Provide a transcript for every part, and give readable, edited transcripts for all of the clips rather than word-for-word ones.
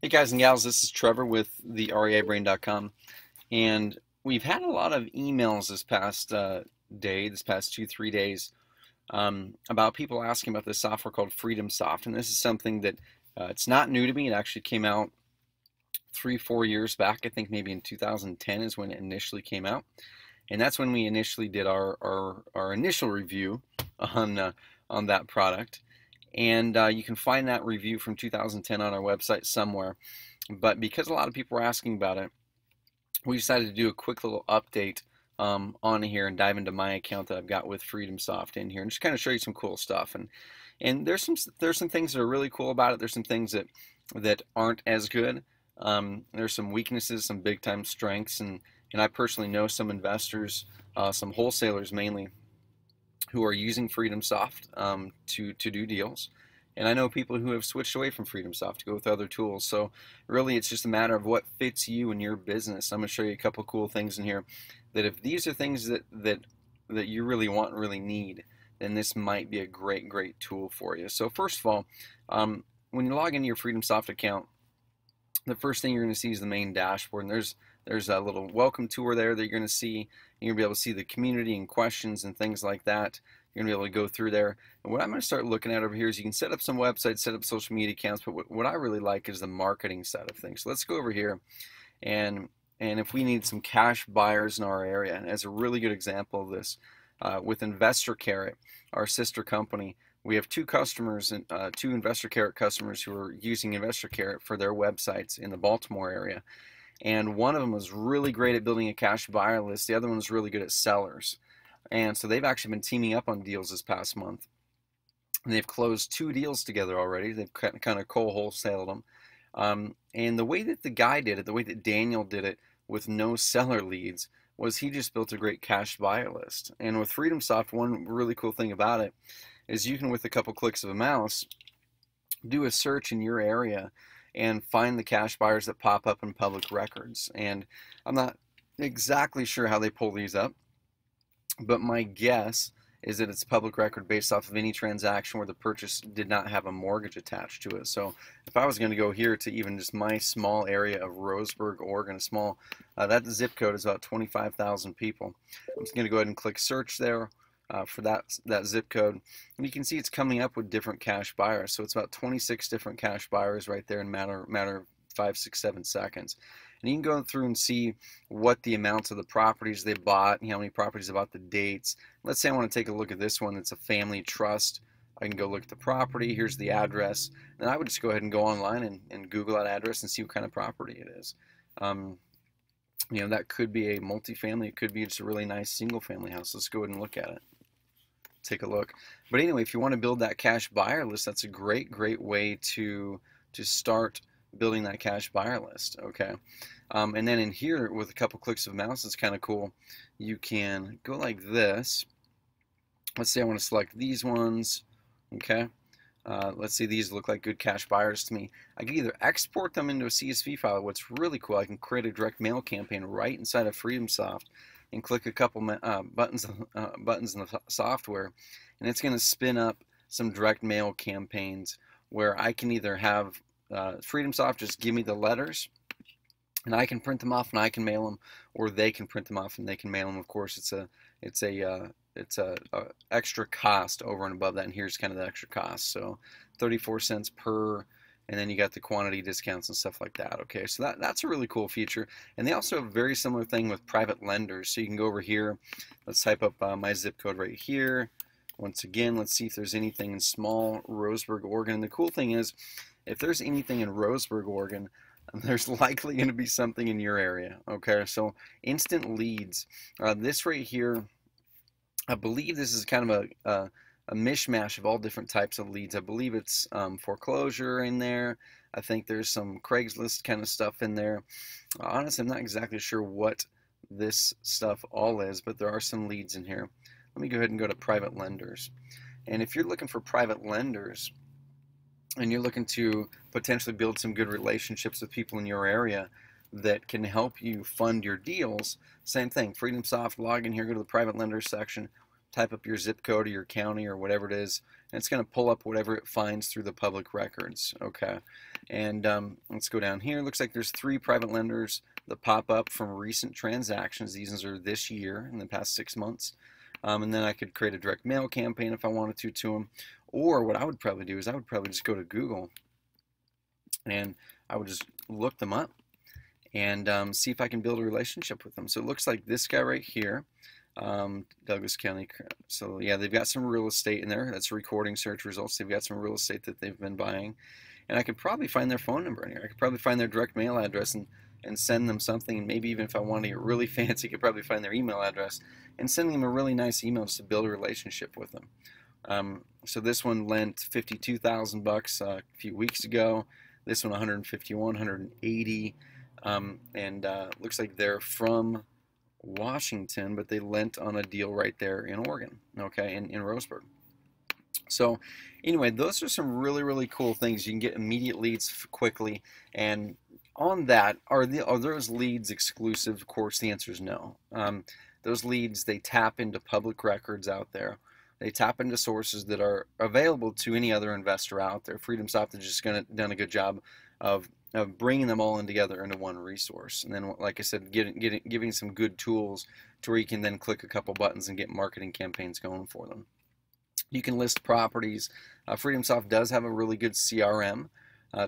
Hey guys and gals, this is Trevor with the REIbrain.com, and we've had a lot of emails this past this past 2, 3 days, about people asking about this software called FreedomSoft, and this is something that it's not new to me. It actually came out 3, 4 years back. I think maybe in 2010 is when it initially came out, and that's when we initially did our initial review on that product. And you can find that review from 2010 on our website somewhere. But because a lot of people were asking about it, we decided to do a quick little update on here and dive into my account that I've got with FreedomSoft in here and just kind of show you some cool stuff. And there's some things that are really cool about it. There's some things that aren't as good. There's some weaknesses, some big time strengths, and I personally know some investors, some wholesalers mainly, who are using FreedomSoft to do deals. And I know people who have switched away from FreedomSoft to go with other tools. So really it's just a matter of what fits you and your business. I'm going to show you a couple cool things in here that if these are things that you really want and really need, then this might be a great tool for you. So first of all, when you log into your FreedomSoft account, the first thing you're going to see is the main dashboard, and there's a little welcome tour there that you're going to see. You're going to be able to see the community and questions and things like that. You're going to be able to go through there. And what I'm going to start looking at over here is you can set up some websites, set up social media accounts, but what I really like is the marketing side of things. So let's go over here, and if we need some cash buyers in our area, and as a really good example of this, with Investor Carrot, our sister company, we have two customers, two Investor Carrot customers who are using Investor Carrot for their websites in the Baltimore area. And one of them was really great at building a cash buyer list. The other one was really good at sellers. And so they've actually been teaming up on deals this past month. And they've closed 2 deals together already. They've kind of wholesaled them. And the way that the guy did it, the way that Daniel did it with no seller leads, was he just built a great cash buyer list. And with FreedomSoft, one really cool thing about it is you can, with a couple clicks of a mouse, do a search in your area and find the cash buyers that pop up in public records. And I'm not exactly sure how they pull these up, but my guess is that it's public record based off of any transaction where the purchase did not have a mortgage attached to it. So if I was going to go here to even just my small area of Roseburg, Oregon, that zip code is about 25,000 people. I'm just going to go ahead and click search there. For that zip code, and you can see it's coming up with different cash buyers. So it's about 26 different cash buyers right there in matter of 5, 6, 7 seconds. And you can go through and see what the amounts of the properties they bought, and how many properties they bought, the dates. Let's say I want to take a look at this one that's a family trust. I can go look at the property. Here's the address. And I would just go ahead and go online and Google that address and see what kind of property it is. That could be a multifamily. It could be just a really nice single family house. Let's go ahead and look at it. Take a look. But anyway, if you want to build that cash buyer list, that's a great way to start building that cash buyer list. Okay, and then in here with a couple clicks of a mouse, it's kind of cool. You can go like this. Let's say I want to select these ones. Okay, let's see, these look like good cash buyers to me. I can either export them into a CSV file. What's really cool, I can create a direct mail campaign right inside of FreedomSoft and click a couple buttons in the software, and it's going to spin up some direct mail campaigns where I can either have FreedomSoft just give me the letters and I can print them off and I can mail them, or they can print them off and they can mail them. Of course, it's a extra cost over and above that, and here's kind of the extra cost. So 34 cents per, and then you got the quantity discounts and stuff like that. Okay, so that's a really cool feature. And they also have a very similar thing with private lenders. So you can go over here. Let's type up my zip code right here. Once again, let's see if there's anything in small Roseburg, Oregon. And the cool thing is, if there's anything in Roseburg, Oregon, there's likely going to be something in your area. Okay, so instant leads. This right here, I believe this is kind of a mishmash of all different types of leads. I believe it's foreclosure in there. I think there's some Craigslist kind of stuff in there. Honestly, I'm not exactly sure what this stuff all is, but there are some leads in here. Let me go ahead and go to private lenders. And if you're looking for private lenders and you're looking to potentially build some good relationships with people in your area that can help you fund your deals, same thing. FreedomSoft, log in here, go to the private lenders section, type up your zip code or your county or whatever it is, and it's going to pull up whatever it finds through the public records. Okay, and let's go down here. Looks like there's 3 private lenders that pop up from recent transactions. These are this year, in the past 6 months. And then I could create a direct mail campaign if I wanted to them. Or what I would probably do is I would probably just go to Google and I would just look them up and see if I can build a relationship with them. So it looks like this guy right here, Douglas County. So yeah, they've got some real estate in there. That's recording search results. They've got some real estate that they've been buying. And I could probably find their phone number in here. I could probably find their direct mail address and send them something. And maybe even if I wanted to get really fancy, I could probably find their email address and send them a really nice email just to build a relationship with them. So this one lent $52,000 a few weeks ago. This one 151, 180, and looks like they're from Washington, but they lent on a deal right there in Oregon, okay, in Roseburg. So anyway, those are some really, really cool things. You can get immediate leads quickly, and on that, are those leads exclusive? Of course, the answer is no. Those leads, they tap into public records out there. They tap into sources that are available to any other investor out there. Freedomsoft has just done a good job of bringing them all in together into one resource. And then, like I said, giving some good tools to where you can then click a couple buttons and get marketing campaigns going for them. You can list properties. Freedomsoft does have a really good CRM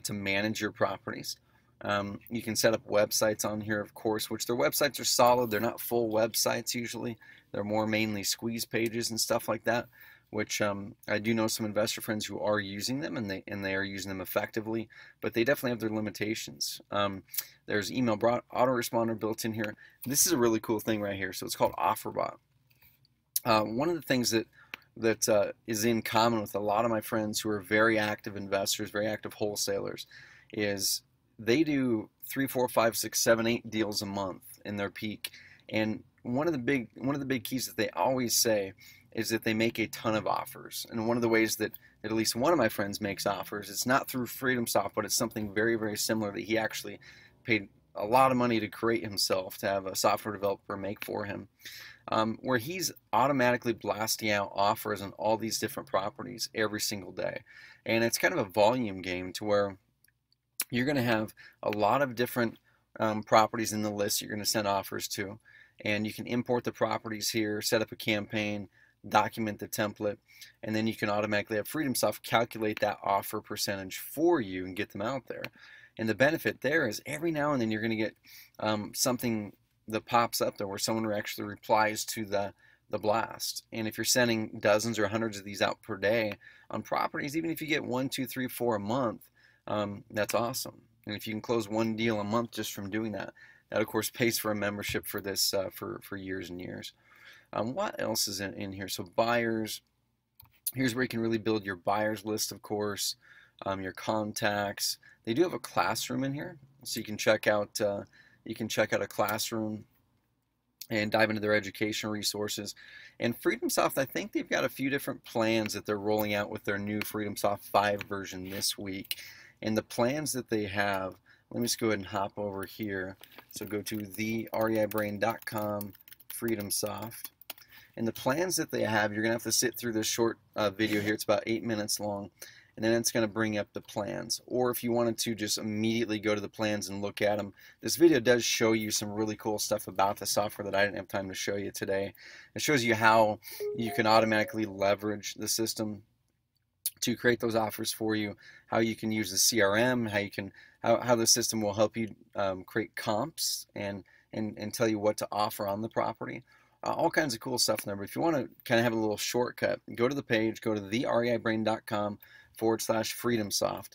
to manage your properties. You can set up websites on here, of course, which their websites are solid. They're not full websites usually. They're more mainly squeeze pages and stuff like that, which I do know some investor friends who are using them, and they are using them effectively, but they definitely have their limitations. There's email autoresponder built in here. This is a really cool thing right here. So it's called OfferBot. One of the things that is in common with a lot of my friends who are very active investors, very active wholesalers, is they do 3, 4, 5, 6, 7, 8 deals a month in their peak. And one of the big keys that they always say is that they make a ton of offers. And one of the ways that at least one of my friends makes offers, it's not through Freedomsoft, but it's something very, very similar that he actually paid a lot of money to create himself, to have a software developer make for him, where he's automatically blasting out offers on all these different properties every single day. And it's kind of a volume game to where you're going to have a lot of different properties in the list you're going to send offers to, and you can import the properties here, set up a campaign, document the template, and then you can automatically have Freedomsoft calculate that offer percentage for you and get them out there. And the benefit there is every now and then you're going to get something that pops up there where someone actually replies to the blast. And if you're sending dozens or hundreds of these out per day on properties, even if you get 1, 2, 3, 4 a month, that's awesome. And if you can close 1 deal a month just from doing that, that of course pays for a membership for this for years and years. What else is in here? So buyers, here's where you can really build your buyers list, of course, your contacts. They do have a classroom in here, so you can check out a classroom and dive into their educational resources. And Freedomsoft, I think they've got a few different plans that they're rolling out with their new Freedomsoft 5 version this week. And the plans that they have, let me just go ahead and hop over here. So go to thereibrain.com, Freedomsoft. And the plans that they have, you're going to have to sit through this short video here. It's about 8 minutes long. And then it's going to bring up the plans. Or if you wanted to just immediately go to the plans and look at them, this video does show you some really cool stuff about the software that I didn't have time to show you today. It shows you how you can automatically leverage the system to create those offers for you, how you can use the CRM, how the system will help you create comps and tell you what to offer on the property. All kinds of cool stuff in there. But if you want to kind of have a little shortcut, go to the page, go to thereibrain.com/Freedomsoft,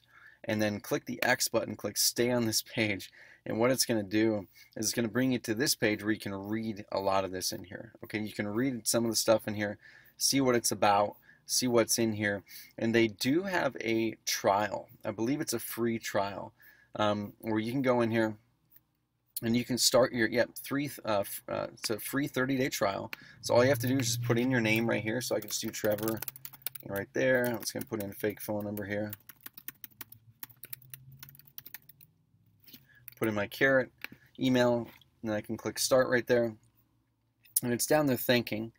and then click the X button, click stay on this page. And what it's going to do is it's going to bring you to this page where you can read a lot of this in here. Okay, you can read some of the stuff in here, see what it's about, see what's in here. And they do have a trial. I believe it's a free trial where you can go in here and you can start your it's a free 30-day trial. So all you have to do is just put in your name right here. So I can just do Trevor right there. I'm just going to put in a fake phone number here. Put in my carrot email, and then I can click start right there. And it's down there thinking.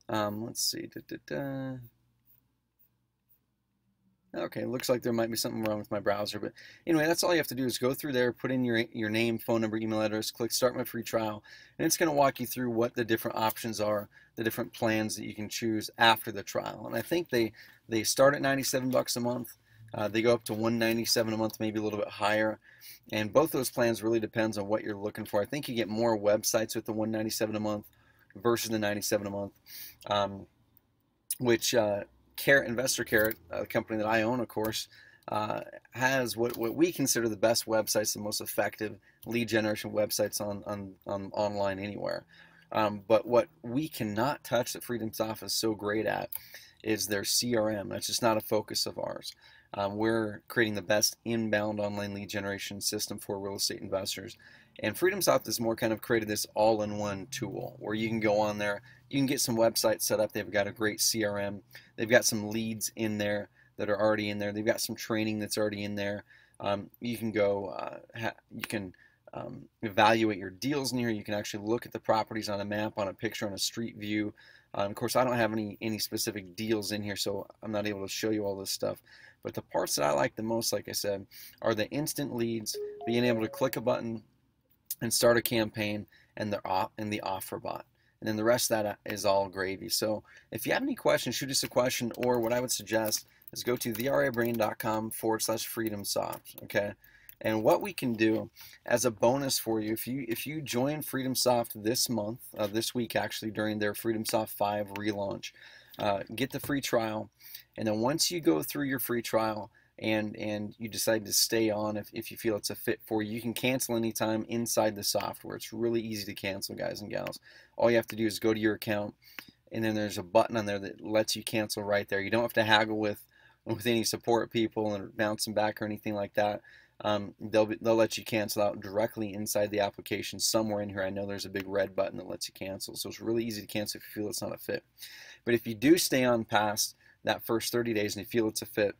Let's see. Okay, looks like there might be something wrong with my browser, but anyway, that's all you have to do is go through there, put in your name, phone number, email address, click Start My Free Trial, and it's going to walk you through what the different options are, the different plans that you can choose after the trial. And I think they start at 97 bucks a month. They go up to 197 a month, maybe a little bit higher. And both those plans really depends on what you're looking for. I think you get more websites with the 197 a month versus the 97 a month, which Carrot Investor Carrot, a company that I own, of course, has what we consider the best websites, the most effective lead generation websites on online anywhere. But what we cannot touch that Freedomsoft is so great at is their CRM. That's just not a focus of ours. We're creating the best inbound online lead generation system for real estate investors. And Freedomsoft has more kind of created this all-in-one tool where you can go on there, you can get some websites set up. They've got a great CRM. They've got some leads in there that are already in there. They've got some training that's already in there. You can go, you can evaluate your deals in here. You can actually look at the properties on a map, on a picture, on a street view. Of course, I don't have any specific deals in here, so I'm not able to show you all this stuff. But the parts that I like the most, like I said, are the instant leads, being able to click a button and start a campaign, and the offer bot. And then the rest of that is all gravy. So if you have any questions, shoot us a question, or what I would suggest is go to theriabrain.com/freedomsoft, okay? And what we can do as a bonus for you, if you join Freedomsoft this month, this week actually, during their Freedomsoft5 relaunch, get the free trial, and then once you go through your free trial and you decide to stay on, if you feel it's a fit for you, you can cancel anytime inside the software. It's really easy to cancel, guys and gals. All you have to do is go to your account, and then there's a button on there that lets you cancel right there. You don't have to haggle with any support people and bounce them back or anything like that. They'll let you cancel out directly inside the application somewhere in here. I know there's a big red button that lets you cancel, so it's really easy to cancel if you feel it's not a fit. But if you do stay on past that first 30 days and you feel it's a fit,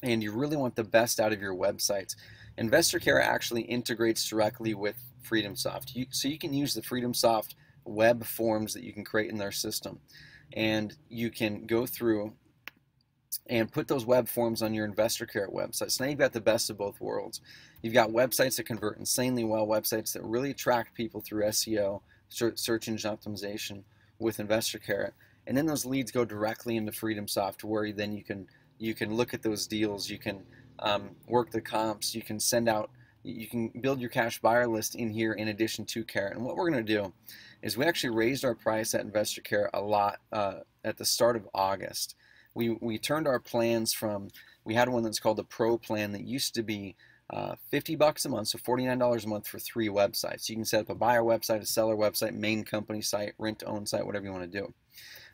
and you really want the best out of your websites, InvestorCare actually integrates directly with Freedomsoft. So you can use the Freedomsoft web forms that you can create in their system, and you can go through and put those web forms on your InvestorCare website. So now you've got the best of both worlds. You've got websites that convert insanely well, websites that really attract people through SEO, search engine optimization, with InvestorCare, and then those leads go directly into Freedomsoft, where then you can look at those deals, you can work the comps, you can send out, you can build your cash buyer list in here in addition to Carrot. And what we're going to do is we actually raised our price at InvestorCare a lot at the start of August. We turned our plans from, we had one that's called the Pro plan that used to be 50 bucks a month, so $49 a month for 3 websites. You can set up a buyer website, a seller website, main company site, rent-to-own site, whatever you want to do.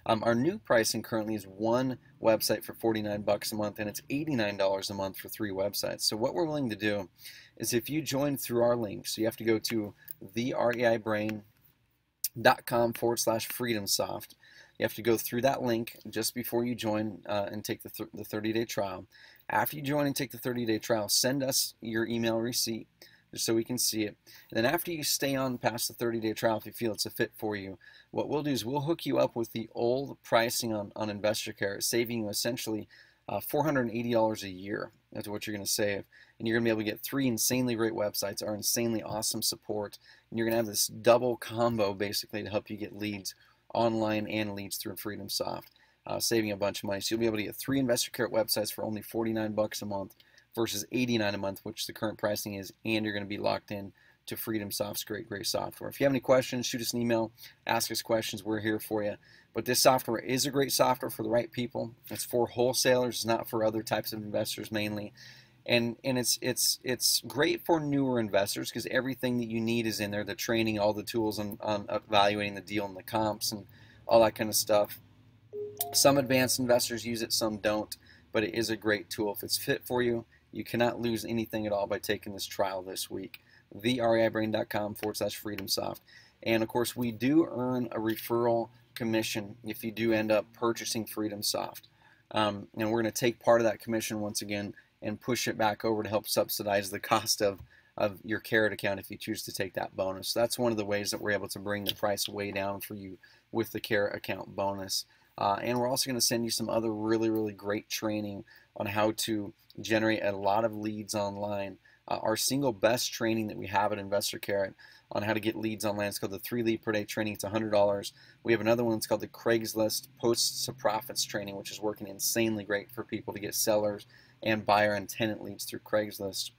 Our new pricing currently is 1 website for 49 bucks a month, and it's $89 a month for 3 websites. So what we're willing to do is, if you join through our link, so you have to go to thereibrain.com/freedomsoft. You have to go through that link just before you join and take the 30-day trial. After you join and take the 30-day trial, send us your email receipt just so we can see it. And then after you stay on past the 30-day trial, if you feel it's a fit for you, what we'll do is we'll hook you up with the old pricing on InvestorCare, saving you essentially $480 a year. That's what you're going to save. And you're going to be able to get 3 insanely great websites, our insanely awesome support, and you're going to have this double combo basically to help you get leads online and leads through Freedomsoft, saving a bunch of money. So you'll be able to get 3 InvestorCare websites for only 49 bucks a month versus 89 a month, which the current pricing is, and you're going to be locked in to Freedomsoft's great software. If you have any questions, shoot us an email, ask us questions. We're here for you. But this software is a great software for the right people. It's for wholesalers, it's not for other types of investors mainly. And it's great for newer investors because everything that you need is in there, the training, all the tools on evaluating the deal and the comps and all that kind of stuff. Some advanced investors use it, some don't, but it is a great tool. If it's fit for you, you cannot lose anything at all by taking this trial this week. thereibrain.com/freedomsoft. And of course, we do earn a referral commission if you do end up purchasing Freedomsoft. And we're going to take part of that commission once again and push it back over to help subsidize the cost of your Carrot account if you choose to take that bonus. So that's one of the ways that we're able to bring the price way down for you with the Carrot account bonus. And we're also going to send you some other really great training on how to generate a lot of leads online. Our single best training that we have at Investor Carrot on how to get leads online is called the 3 lead per day training. It's $100. We have another one that's called the Craigslist Posts to Profits training, which is working insanely great for people to get sellers and buyer and tenant leads through Craigslist,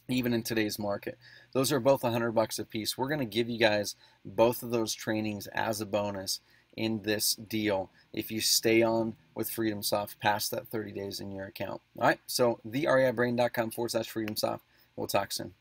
even in today's market. Those are both $100 a piece. We're going to give you guys both of those trainings as a bonus in this deal if you stay on with FreedomSoft past that 30 days in your account. All right, so thereibrain.com/FreedomSoft. We'll talk soon.